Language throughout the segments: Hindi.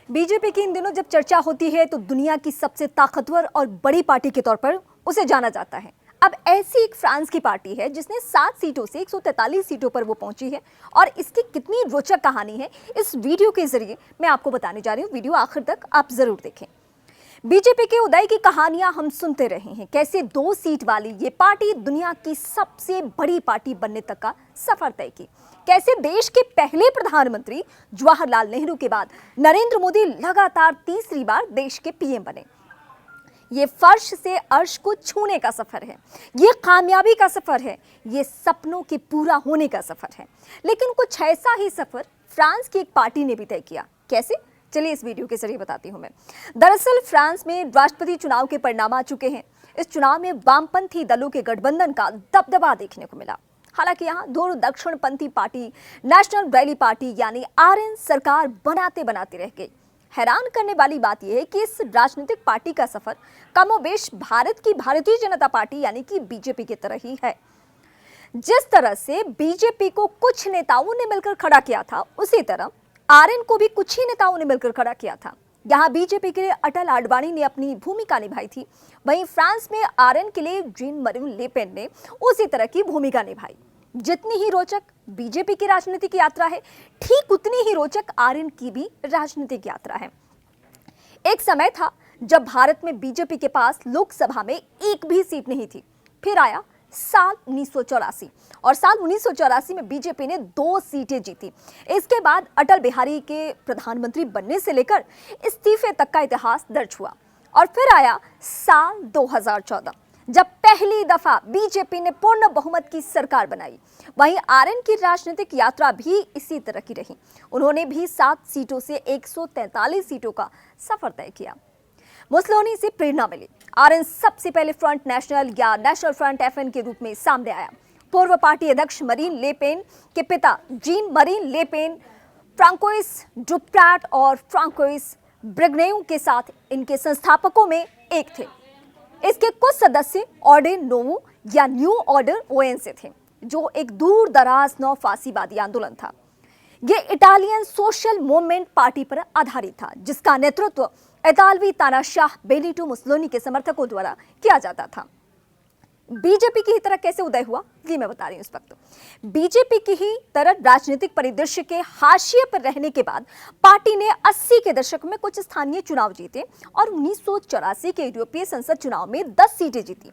बीजेपी की इन दिनों जब चर्चा होती है तो दुनिया की सबसे ताकतवर और बड़ी पार्टी के तौर पर उसे जाना जाता है। अब ऐसी एक फ्रांस की पार्टी है जिसने 7 सीटों से 143 सीटों पर वो पहुंची है और इसकी कितनी रोचक कहानी है इस वीडियो के जरिए मैं आपको बताने जा रही हूँ। वीडियो आखिर तक आप जरूर देखें। बीजेपी के उदय की कहानियां हम सुनते रहे हैं, कैसे 2 सीट वाली ये पार्टी दुनिया की सबसे बड़ी पार्टी बनने तक का सफर तय की, कैसे देश के पहले प्रधानमंत्री जवाहरलाल नेहरू के बाद नरेंद्र मोदी लगातार तीसरी बार देश के पीएम बने। ये फर्श से अर्श को छूने का सफर है, ये कामयाबी का सफर है, ये सपनों के पूरा होने का सफर है। लेकिन कुछ ऐसा ही सफर फ्रांस की एक पार्टी ने भी तय किया। कैसे? चलिए इस वीडियो के जरिए बताती हूं मैं। दरअसल फ्रांस में राष्ट्रपति चुनाव के परिणाम आ चुके हैं। इस चुनाव में वामपंथी दलों के गठबंधन का दबदबा देखने को मिला। हालांकि यहाँ दोनों दक्षिणपंथी पार्टी नेशनल रैली पार्टी यानी आरएन सरकार बनाते बनाते रह गई। हैरान करने वाली बात यह है कि इस राजनीतिक पार्टी का सफर कमोबेश भारत की भारतीय जनता पार्टी यानी कि बीजेपी की तरह ही है। जिस तरह से बीजेपी को कुछ नेताओं ने मिलकर खड़ा किया था, उसी तरह आरएन को भी कुछ ही नेताओं ने मिलकर खड़ा किया था। यहाँ बीजेपी के लिए अटल आडवाणी ने अपनी भूमिका निभाई थी, वहीं फ्रांस में आरएन के लिए जीन मरीन ले पेन ने उसी तरह की भूमिका निभाई। जितनी ही रोचक बीजेपी की राजनीतिक यात्रा है, ठीक उतनी ही रोचक आरएन की भी राजनीतिक यात्रा है। एक समय था जब भारत में बीजेपी के पास लोकसभा में एक भी सीट नहीं थी। फिर आया साल 1984 और साल 1984 में बीजेपी ने 2 सीटें जीती। इसके बाद अटल बिहारी के प्रधानमंत्री बनने से लेकर इस्तीफे तक का इतिहास दर्ज हुआ। और फिर आया साल 2014 जब पहली दफा बीजेपी ने पूर्ण बहुमत की सरकार बनाई। वहीं आरएन की राजनीतिक यात्रा भी इसी तरह की रही। उन्होंने भी 7 सीटों से 143 सीटों का सफर तय किया। मुसोलिनी से प्रेरणा मिली। आरएन सबसे पहले फ्रंट नेशनल या नेशनल फ्रंट एफएन के रूप में सामने आया। पूर्व पार्टी अध्यक्ष मरीन ले पेन के पिता Jean Marie Le Pen François Duprat और फ्रांकोइस ब्रिग्नेउ के साथ इनके संस्थापकों में एक थे। इसके कुछ सदस्य ऑर्डर नोवो या न्यू ऑर्डर ओएन से थे, जो एक दूर दराज नौ फांसीवादी आंदोलन था। ये इटालियन सोशल मूवमेंट पार्टी पर आधारित था, जिसका नेतृत्व इतालवी तानाशाह बेनिटो मुसोलिनी के समर्थकों द्वारा किया जाता था। बीजेपी की ही तरह कैसे उदय हुआ ये मैं बता रही हूं इस वक्त। बीजेपी की ही तरह राजनीतिक परिदृश्य के हाशिए पर रहने के बाद पार्टी ने 80 के दशक में कुछ स्थानीय चुनाव जीते और 1984 के यूरोपीय संसद चुनाव में 10 सीटें जीती।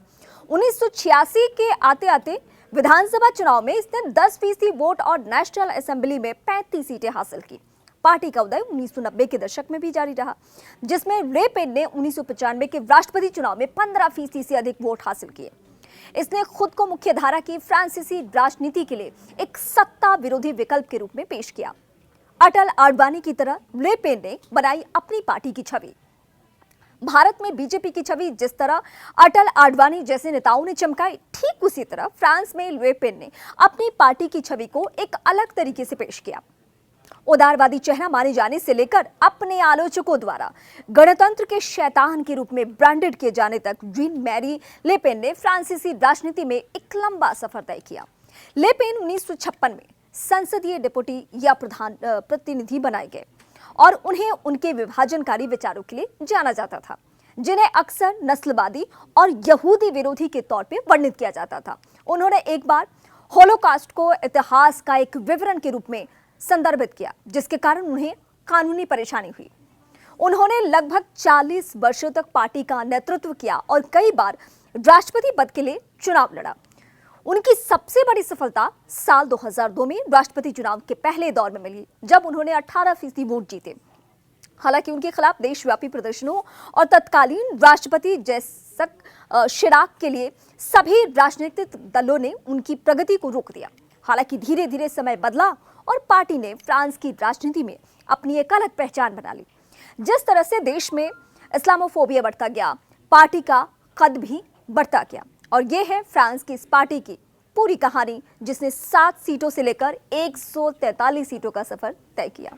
1986 के आते आते विधानसभा चुनाव में इसने 10% वोट और नेशनल असेंबली में 35 सीटें हासिल की। पार्टी का उदय 1990 के दशक में भी जारी रहा, जिसमें ले पेन ने 1995 के राष्ट्रपति चुनाव में 15% से अधिक वोट हासिल किए। इसने खुद को मुख्य धारा की फ्रांसीसी राजनीति के लिए एक सत्ता विरोधी विकल्प के रूप में पेश किया। अटल आडवाणी की तरह ले पेन ने बनाई अपनी पार्टी की छवि। भारत में बीजेपी की छवि जिस तरह अटल आडवाणी जैसे नेताओं ने चमकाई, ठीक उसी तरह फ्रांस में ले पेन ने अपनी पार्टी की छवि को एक अलग तरीके से पेश किया। उदारवादी चेहरा माने जाने से लेकर अपने आलोचकों द्वारा गणतंत्र के शैतान के रूप में ब्रांडेड किए जाने तक जीन मैरी ले पेन ने फ्रांसीसी राजनीति में एक लंबा सफर तय किया। ले पेन 1956 में संसदीय डिप्टी या प्रतिनिधि बनाए गए और उन्हें उनके विभाजनकारी विचारों के लिए जाना जाता था, जिन्हें अक्सर नस्लवादी और यहूदी विरोधी के तौर पर वर्णित किया जाता था। उन्होंने एक बार होलोकॉस्ट को इतिहास का एक विवरण के रूप में संदर्भित किया, जिसके कारण उन्हें कानूनी परेशानी हुई। उन्होंने लगभग 40 वर्षों तक पार्टी का नेतृत्व किया और कई बार राष्ट्रपति पद के लिए चुनाव लड़ा। उनकी सबसे बड़ी सफलता साल 2002 में राष्ट्रपति चुनाव के पहले दौर में मिली, जब उन्होंने 18% वोट जीते। हालांकि उनके खिलाफ देशव्यापी प्रदर्शनों और तत्कालीन राष्ट्रपति जैकब शिराक के लिए सभी राजनीतिक दलों ने उनकी प्रगति को रोक दिया। हालांकि धीरे धीरे समय बदला और पार्टी ने फ्रांस की राजनीति में अपनी एक अलग पहचान बना ली। जिस तरह से देश में इस्लामोफोबिया बढ़ता गया, पार्टी का कद भी बढ़ता गया। और यह है फ्रांस की इस पार्टी की पूरी कहानी, जिसने 7 सीटों से लेकर 143 सीटों का सफर तय किया।